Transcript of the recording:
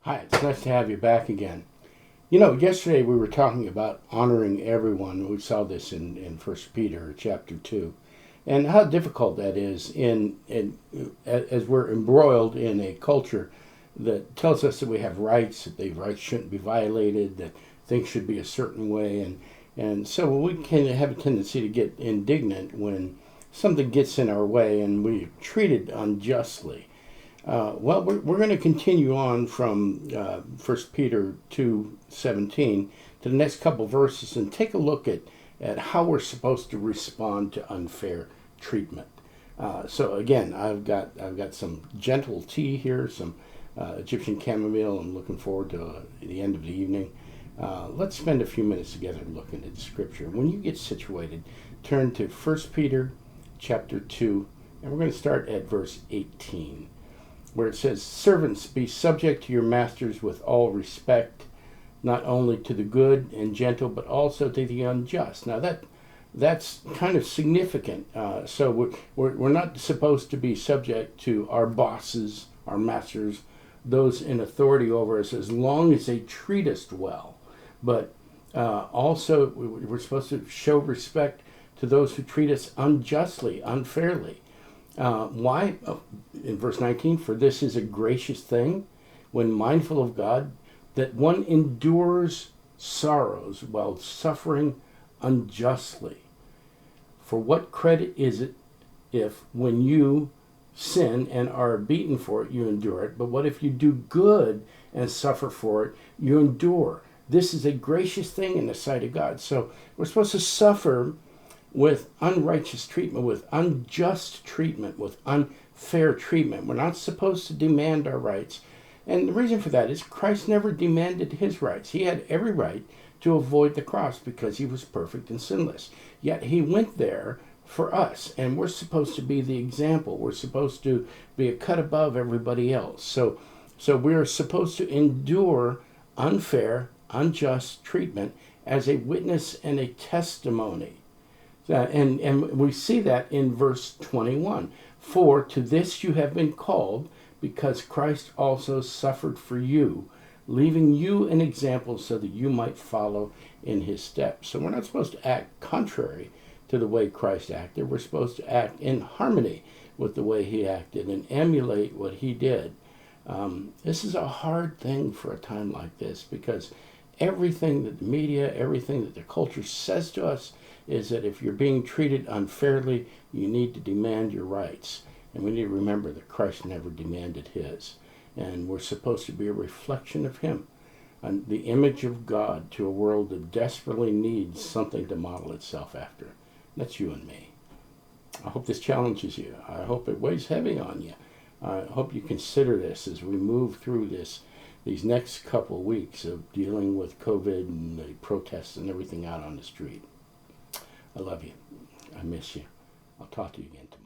Hi, it's nice to have you back again. You know, yesterday we were talking about honoring everyone. We saw this in 1 Peter chapter 2, and how difficult that is as we're embroiled in a culture that tells us that we have rights, that the rights shouldn't be violated, that things should be a certain way. And so we can have a tendency to get indignant when something gets in our way and we treat it unjustly. We're going to continue on from 1 Peter 2:17 to the next couple verses and take a look at how we're supposed to respond to unfair treatment. So again, I've got some gentle tea here, some Egyptian chamomile. I'm looking forward to the end of the evening. Let's spend a few minutes together looking at the scripture. When you get situated, turn to 1 Peter chapter 2, and we're going to start at verse 18. Where it says, "Servants, be subject to your masters with all respect, not only to the good and gentle, but also to the unjust." Now that's kind of significant. So we're not supposed to be subject to our bosses, our masters, those in authority over us, as long as they treat us well. But also we're supposed to show respect to those who treat us unjustly, unfairly. Why? In verse 19, "For this is a gracious thing, when mindful of God, that one endures sorrows while suffering unjustly. For what credit is it if, when you sin and are beaten for it, you endure it? But what if you do good and suffer for it, you endure? This is a gracious thing in the sight of God." So we're supposed to suffer with unrighteous treatment, with unjust treatment, with unfair treatment. We're not supposed to demand our rights. And the reason for that is Christ never demanded his rights. He had every right to avoid the cross because he was perfect and sinless. Yet he went there for us, and we're supposed to be the example. We're supposed to be a cut above everybody else. So we're supposed to endure unfair, unjust treatment as a witness and a testimony. And we see that in verse 21. "For to this you have been called, because Christ also suffered for you, leaving you an example so that you might follow in his steps." So we're not supposed to act contrary to the way Christ acted. We're supposed to act in harmony with the way he acted and emulate what he did. This is a hard thing for a time like this, because everything that the media, everything that the culture says to us is that if you're being treated unfairly, you need to demand your rights. And we need to remember that Christ never demanded his. And we're supposed to be a reflection of him, and the image of God to a world that desperately needs something to model itself after. That's you and me. I hope this challenges you. I hope it weighs heavy on you. I hope you consider this as we move through these next couple weeks of dealing with COVID and the protests and everything out on the street. I love you. I miss you. I'll talk to you again tomorrow.